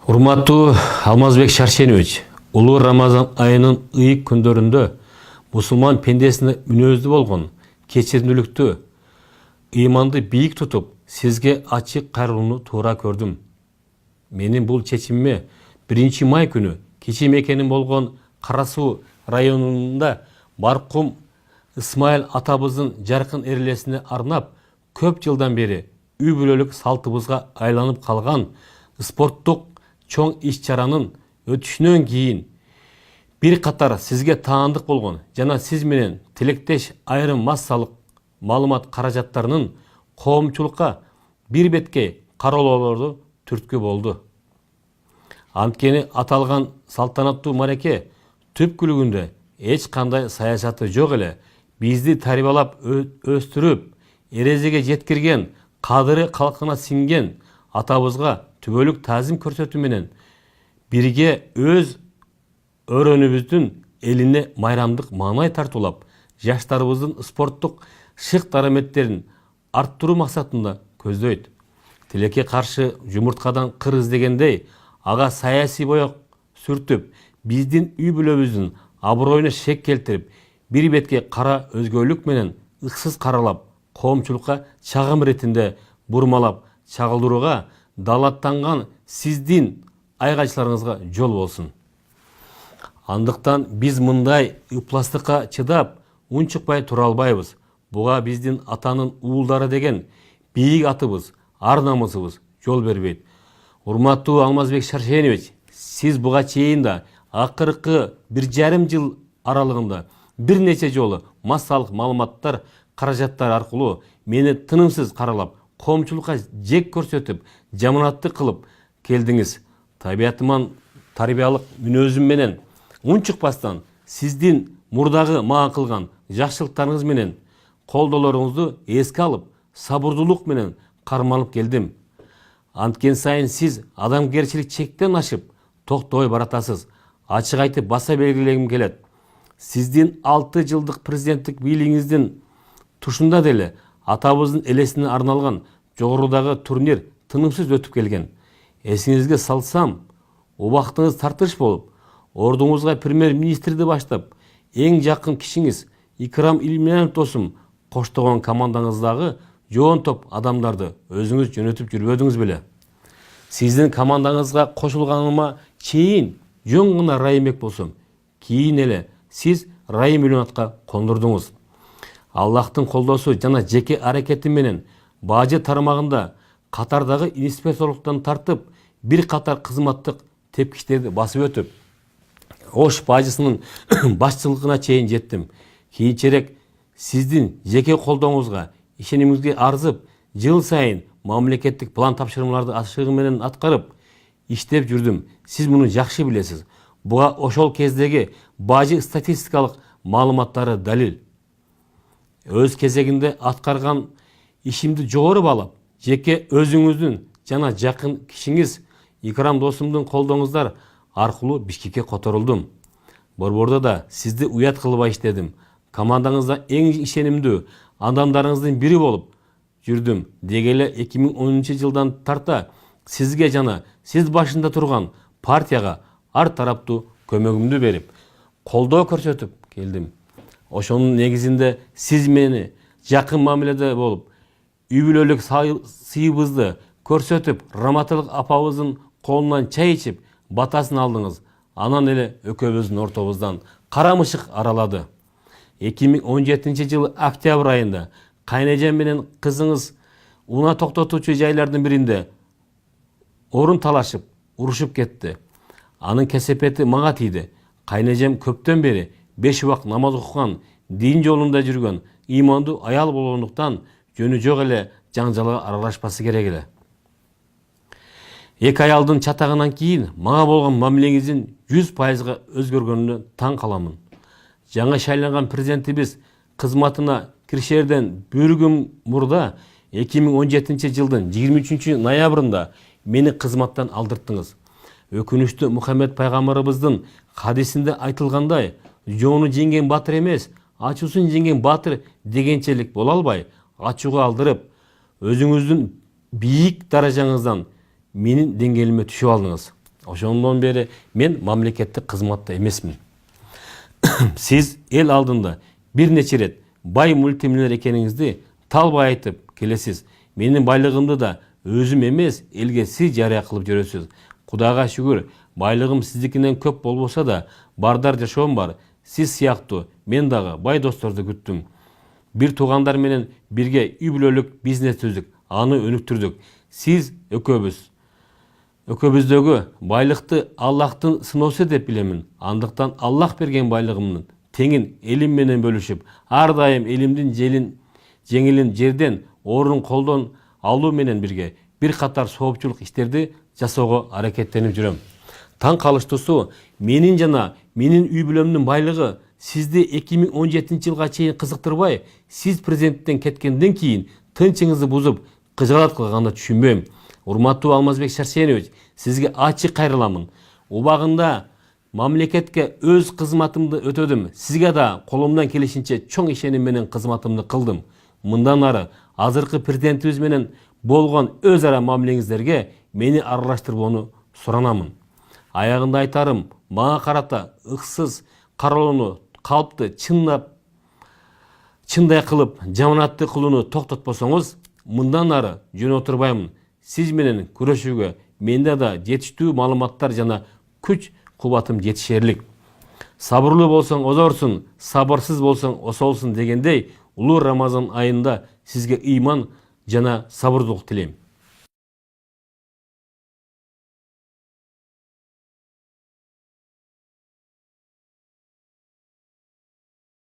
Урматтуу Алмазбек Шаршенович, улуу Рамазан айынын ыйык күндөрүндө мусулман пендесине мүнөздүү болгон, кечиримдүүлүктү, ыйманды бийик тутуп, сизге ачык кайрылууну туура көрдүм. Менин бул чечимиме 1 май күнү кичи мекеним болгон Кара Суу районунда маркум Исмайыл атабыздын жаркын эрелесине арнап, көп жылдан бери үй бүлөлүк салтыбызга айланып калган спорттук чоң иш-чаранын өтүшүнөн кийин бир катар сизге таандык болгон жана сиз менен тилектеш айрым массалык маалымат каражаттарынын коомчулукка бир беткей кароолоолорду түрткү болду. Анткени аталган салтанаттуу мареке түпкүлүгүндө эч кандай саясаты жок эле бизди тарбиялап өстүрүп, эрежеге жеткирген, кадыры калкына сиңген атабызга түбөлүк таазим көрсөтүү менен бирге өз өрөөнүбүздүн элине майрамдык маанай тартуулап, жаштарыбыздын спорттук шык-дараметтерин арттыруу максатында көздөйт. Тилекке каршы жумурткадан кыр издегендей, ага саясий боек сүртүп, биздин үй бүлөбүздүн аброюна шек келтирип, бир бетке кара өзгөлүк менен ыксыз каралап, коомчулукка чагым иретинде бурмалап чагылдырууга далаттанган сиздин айгачыларыңызга жол болсун. Андыктан биз мындай ыпластыкка чыдап, унчукпай тура албайбыз. Буга биздин атанын уулдары деген бийик атыбыз, ар намысыбыз жол бербейт. Урматтуу Алмазбек Шаршенович, сиз буга чейин да акыркы 1,5 жыл аралыгында бир нече жолу массалык маалыматтар каражаттары аркылуу мени тынымсыз каралап, коомчулукка жек көрсөтүп, жаманатты кылып келдиңиз. Табиятыман тарбиялык мүнөзүм менен унчукпастан сиздин мурдагы мага кылган жакшылыктарыңыз менен колдоолоруңузду эске алып, сабырдуулук менен карманып келдим. Анткен сайын сиз адамгерчилик чектен ашып, токтобой баратасыз. Ачык айтып баса белгилегим келет. Сиздин 6 жылдык президенттик бийлигиңиздин тушунда деле атабыздын элесине арналган жогорудагы турнир тынымсыз өтүп келген. Эсиңизге салсам, убактыңыз тартыш болуп, ордуңузга премьер-министрди баштап, эң жакын кишиңиз Икрам Илимянов досум коштогон командаңыздагы жоон топ адамдарды өзүңүз жөнөтүп жүрбөдүңүз беле? Сиздин командаңызга кошулганыма чейин жөн гана Райымбек болсом, кийин эле сиз Райым Үлөнатка кондурдуңуз. Аллахтын колдосу жана жеке аракети менен бажы тармагында катардагы инспекторлуктан тартып, бир катар кызматтык тепкичтерди басып өтүп, Ош бажысынын башчылыгына чейин жеттим. Кийинчерээк сиздин жеке колдооңузга, ишенимиңизге арзып, жыл сайын мамлекеттик план тапшырмаларды ашыгы менен аткарып, иштеп жүрдүм. Сиз муну жакшы билесиз. Буга ошол кездеги бажы статистикалык маалыматтары далил. Өз кезегинде аткарган ишимди жогору баалап, жеке өзүңүздүн жана жакын кишиңиз Икрам досумдун колдооңуздар аркылуу Бишкекке которулдум. Борбордо да сизди уят кылбай иштедим. Командаңызда эң ишенимдүү адамдарыңыздын бири болуп жүрдүм. Дегеле 2010 жылдан тарта сизге жана сиз башында турган партияга ар тараптуу көмөгүмдү берип, колдоо көрсөтүп келдим. Ошонун негизинде сиз мени жакын мамиледе болуп, үй бүлөлүк сыйыбызды көрсөтүп, Раматылык апабыздын колунан чай ичип, батасын алдыңыз. Анан эле экөөбүздүн ортобуздан кара мышык аралады. 2017 жылы октябрь айында кайнежем менен кызыңыз унаа токтотуучу жайлардын биринде орун талашып, урушуп кетти. Анын кесепети мага тийди. Кайнежем көптөн бери 5 убак намаз окуган, дин жолунда жүргөн, ыймандуу аял болгондуктан жөнү жок эле жаңжалга аралашпасы керек эле. Эки аялдын чатагынан кийин мага болгон мамилеңиздин 100% өзгөргөнүнө таң каламын. Жаңы шайланган президентибиз кызматына киришерден bir күн мурда 2017 жылдын 23 ноябрында мени кызматтан алдырттыңыз. Өкүнүчтүү Мухаммед пайгамбарыбыздын хадисинде айтылгандай, жоону жеңген батыр эмес, ачуусун жеңген батыр дегенчелик боло албай, ачууга алдырып, өзүңүздүн бийик даражаңыздан менин деңгээлиме түшүп алдыңыз. Ошондон бери мен мамлекеттик кызматта эмесмин. Сиз эл алдында бир нече рет бай мультимиллионер экениңизди талбай айтып келесиз. Менин байлыгымды да өзүм эмес, элге сиз жарыя кылып жүрөсүз. Кудайга шүгүр, байлыгым сиздикинен көп болбосо да, бардар жашоом бар. Сиз сыяктуу мен дагы бай досторду күттүм. Бир туугандар менен бирге үй бүлөлүк бизнес түздүк, аны өнүктүрдүк. Сиз экөөбүздөгү байлыкты Аллахтын сыноосу деп билемин. Андыктан Аллах берген байлыгымдын теңин элим менен бөлүшүп, ар дайым элимдин жеңилин жерден, орун колдон алуу менен бирге бир катар соопчулук иштерди жасоого аракеттенип жүрөм. Таң калыштуусу, менин жана менин үй бүлөмдүн байлыгы сизди 2017-жылга чейин кызыктырбай, сиз президенттен кеткенден кийин тынчыңызды бузуп, кыжаат кылганды түшүнбөйм. Урматтуу Алмазбек Шаршенович, сизге ачык кайрыламын. Убагында мамлекетке өз кызматымды өтөдүм. Сизге да колумдан келишинче чоң ишеним менен кызматымды кылдым. Мындан ары азыркы президентибиз менен болгон өз ара мамилеңиздерге мени аралаштырбоону суранамын. Аягында айтарым, мага карата ыксыз каралууну, калпты чындай кылып, жаманатты кылууну токтотпосоңуз, мындан ары жөн отурбаймын. Сиз менен күрөшүүгө менде да жетиштүү маалыматтар жана күч кубатым жетишерлик. Сабырлуу болсоң озорсуң, сабырсыз болсоң осолсуң дегендей, улуу Рамазан айында сизге ыйман жана сабырдуулук тилейм.